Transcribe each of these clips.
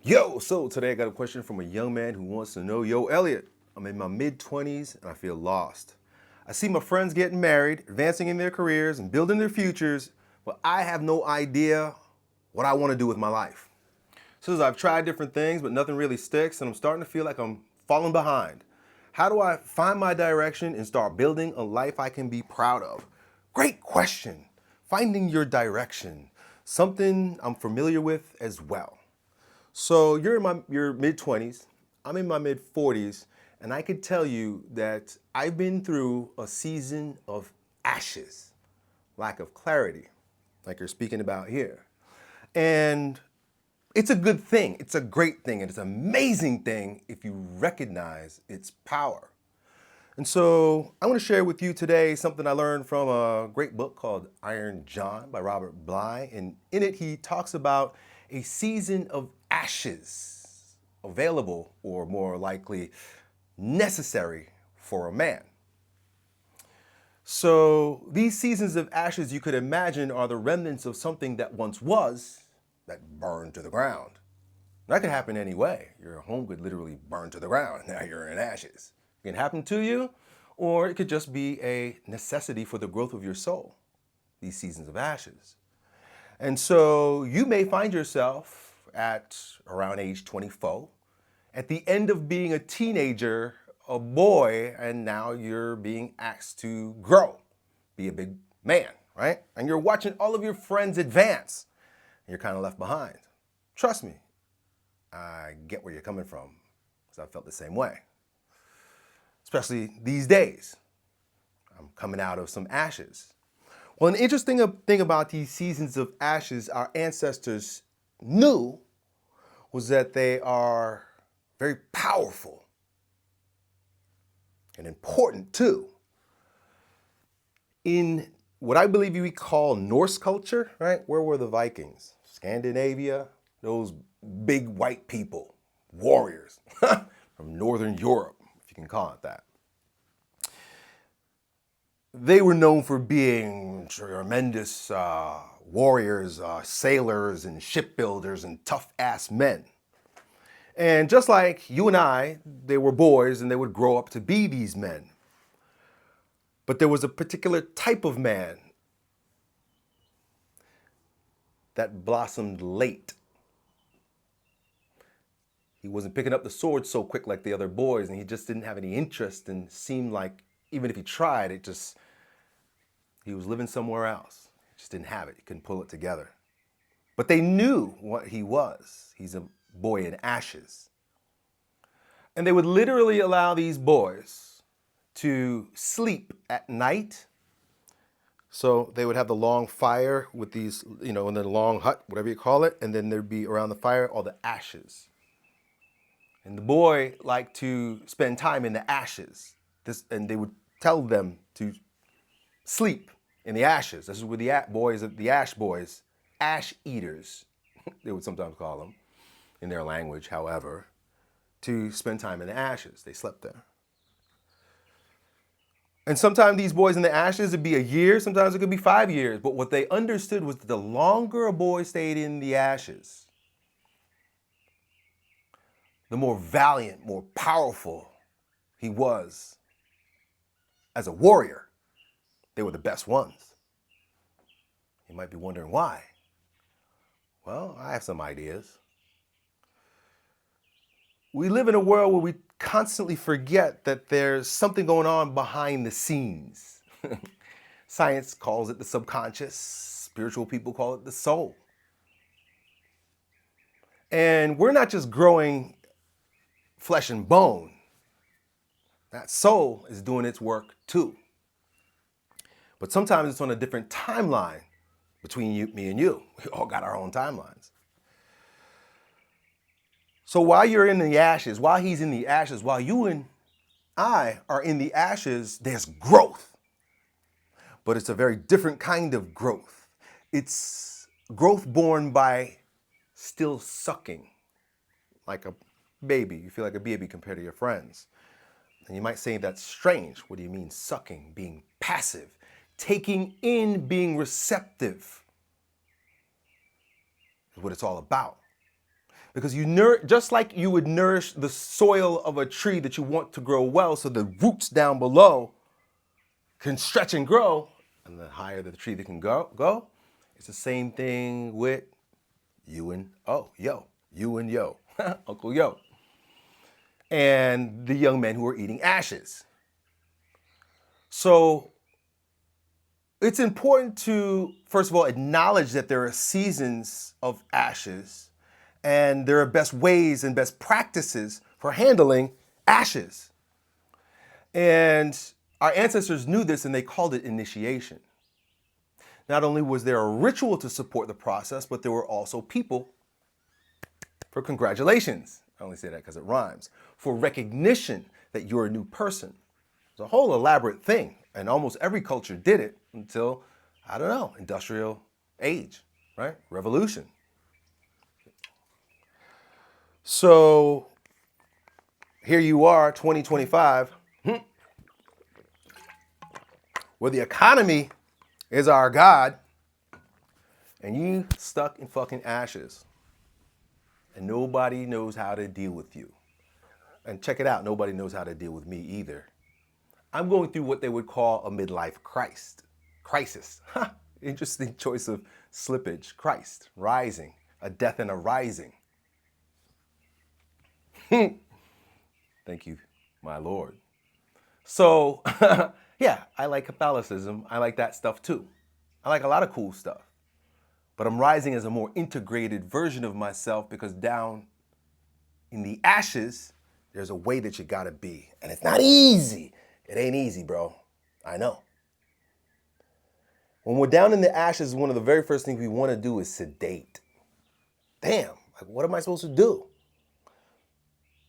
So today I got a question from a young man who wants to know, Elliott, I'm in my mid-20s and I feel lost. I see my friends getting married, advancing in their careers and building their futures, but I have no idea what I want to do with my life. So I've tried different things, but nothing really sticks, and I'm starting to feel like I'm falling behind. How do I find my direction and start building a life I can be proud of? Great question. Finding your direction, something I'm familiar with as well. So you're in your mid 20s, I'm in my mid 40s, and I could tell you that I've been through a season of ashes, lack of clarity, like you're speaking about here. And it's a good thing, it's a great thing, and it's an amazing thing if you recognize its power. And so I want to share with you today something I learned from a great book called Iron John by Robert Bly. And in it, he talks about a season of ashes available, or more likely necessary, for a man. So these seasons of ashes, you could imagine, are the remnants of something that once was, that burned to the ground. That could happen anyway. Your home could literally burn to the ground. Now you're in ashes. It can happen to you, or it could just be a necessity for the growth of your soul, these seasons of ashes. And so you may find yourself at around age 24, at the end of being a teenager, a boy, and now you're being asked to grow, be a big man, right? And you're watching all of your friends advance, and you're kind of left behind. Trust me, I get where you're coming from, because I felt the same way. Especially these days. I'm coming out of some ashes. Well, an interesting thing about these seasons of ashes our ancestors knew was that they are very powerful and important too. In what I believe we call Norse culture, right? Where were the Vikings? Scandinavia, those big white people, warriors from Northern Europe, if you can call it that. They were known for being tremendous warriors, sailors, and shipbuilders, and tough-ass men. And just like you and I, they were boys and they would grow up to be these men. But there was a particular type of man that blossomed late. He wasn't picking up the sword so quick like the other boys, and he just didn't have any interest, and seemed like even if he tried, he was living somewhere else. He just didn't have it. He couldn't pull it together. But they knew what he was. He's a boy in ashes. And they would literally allow these boys to sleep at night. So they would have the long fire with these, in the long hut, whatever you call it, and then there'd be around the fire all the ashes. And the boy liked to spend time in the ashes. And they would tell them to sleep in the ashes. This is where the ash boys, ash eaters, they would sometimes call them in their language, however, to spend time in the ashes. They slept there. And sometimes these boys in the ashes, it'd be a year, sometimes it could be 5 years. But what they understood was that the longer a boy stayed in the ashes, the more valiant, more powerful he was as a warrior. They were the best ones. You might be wondering why. Well, I have some ideas. We live in a world where we constantly forget that there's something going on behind the scenes. Science calls it the subconscious. Spiritual people call it the soul. And we're not just growing flesh and bone. That soul is doing its work too. But sometimes it's on a different timeline between me and you. We all got our own timelines. So while you're in the ashes, while he's in the ashes, while you and I are in the ashes, there's growth. But it's a very different kind of growth. It's growth born by still sucking, like a baby. You feel like a baby compared to your friends. And you might say that's strange. What do you mean sucking? Being passive, taking in, being receptive is what it's all about. Because just like you would nourish the soil of a tree that you want to grow well so the roots down below can stretch and grow, and the higher the tree that can go, it's the same thing with you and Yo, Uncle Yo, and the young men who are eating ashes. So it's important to, first of all, acknowledge that there are seasons of ashes and there are best ways and best practices for handling ashes. And our ancestors knew this and they called it initiation. Not only was there a ritual to support the process, but there were also people for congratulations. I only say that because it rhymes. For recognition that you're a new person. It's a whole elaborate thing. And almost every culture did it until, I don't know, industrial age, right? Revolution. So here you are, 2025, where the economy is our God, and you stuck in fucking ashes. And nobody knows how to deal with you. And check it out, nobody knows how to deal with me either. I'm going through what they would call a midlife crisis. Interesting choice of slippage. Christ, rising, a death and a rising. Thank you, my Lord. So, yeah, I like Catholicism. I like that stuff too. I like a lot of cool stuff. But I'm rising as a more integrated version of myself because down in the ashes, there's a way that you gotta be. And it's not easy. It ain't easy, bro. I know. When we're down in the ashes, one of the very first things we want to do is sedate. Damn, like what am I supposed to do?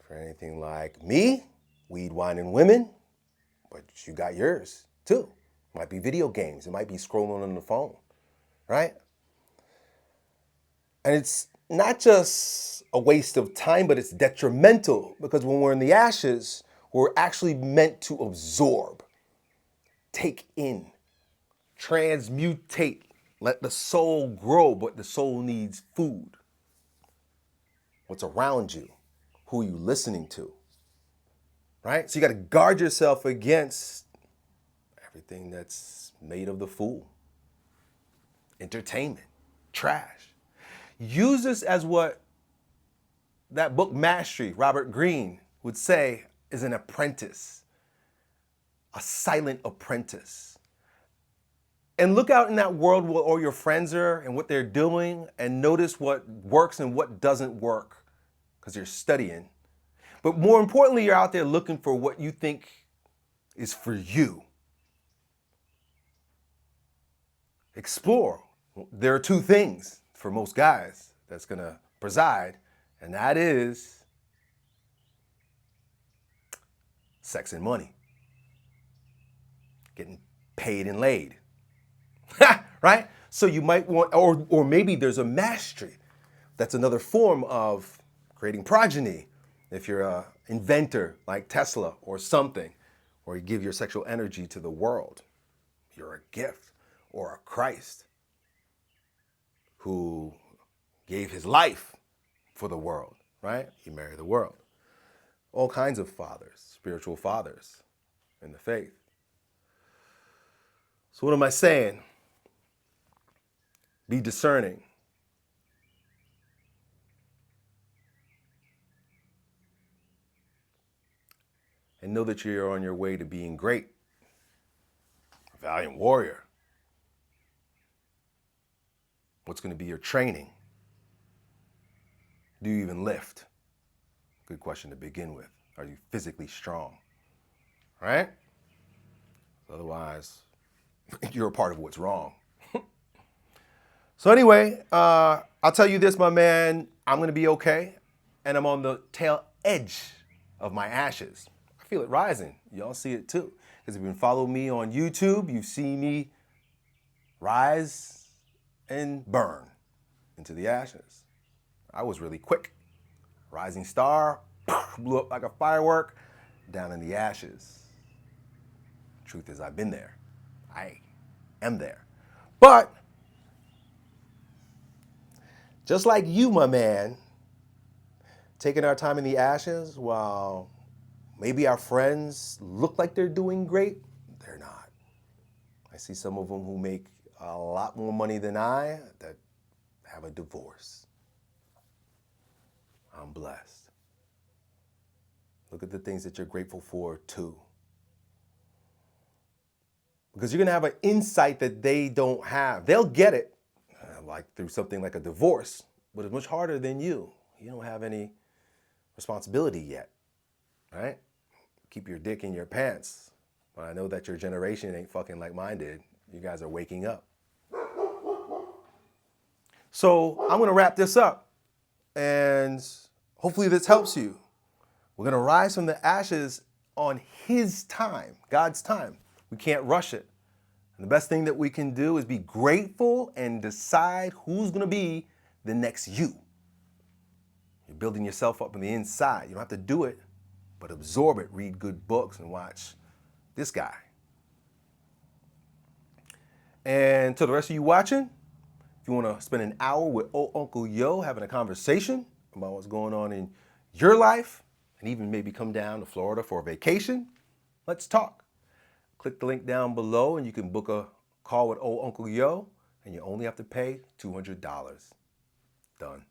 For anything like me, weed, wine, and women, but you got yours too. It might be video games. It might be scrolling on the phone, right? And it's not just a waste of time, but it's detrimental because when we're in the ashes, we're actually meant to absorb, take in, transmutate, let the soul grow, but the soul needs food. What's around you? Who are you listening to? Right? So you got to guard yourself against everything that's made of the fool. Entertainment, trash. Use this as what that book Mastery, Robert Greene, would say is an apprentice, a silent apprentice. And look out in that world where all your friends are and what they're doing and notice what works and what doesn't work because you're studying. But more importantly, you're out there looking for what you think is for you. Explore. There are two things for most guys that's going to preside, and that is sex and money. Getting paid and laid. Right? So you might want, or maybe there's a mastery. That's another form of creating progeny. If you're an inventor like Tesla or something, or you give your sexual energy to the world, you're a gift, or a Christ who gave his life for the world, right? You marry the world. All kinds of fathers, spiritual fathers in the faith. So what am I saying? Be discerning. And know that you're on your way to being great. A valiant warrior. What's going to be your training? Do you even lift? Good question to begin with. Are you physically strong? Right? Otherwise, you're a part of what's wrong. So anyway, I'll tell you this, my man. I'm going to be okay. And I'm on the tail edge of my ashes. I feel it rising. Y'all see it too. Because if you've been following me on YouTube, you see me rise and burn into the ashes. I was really quick. Rising star, blew up like a firework, down in the ashes. Truth is, I've been there. I am there. But just like you, my man, taking our time in the ashes while maybe our friends look like they're doing great, they're not. I see some of them who make a lot more money than I that have a divorce. I'm blessed. Look at the things that you're grateful for too. Because you're gonna have an insight that they don't have. They'll get it, like through something like a divorce, but it's much harder than you. You don't have any responsibility yet, right? Keep your dick in your pants. But I know that your generation ain't fucking like mine did. You guys are waking up. So I'm gonna wrap this up, and hopefully this helps you. We're gonna rise from the ashes on His time, God's time. We can't rush it. And the best thing that we can do is be grateful and decide who's gonna be the next you. You're building yourself up on the inside. You don't have to do it, but absorb it. Read good books and watch this guy. And to the rest of you watching, if you want to spend an hour with old Uncle Yo having a conversation about what's going on in your life, and even maybe come down to Florida for a vacation, let's talk. Click the link down below and you can book a call with old Uncle Yo, and you only have to pay $200. Done.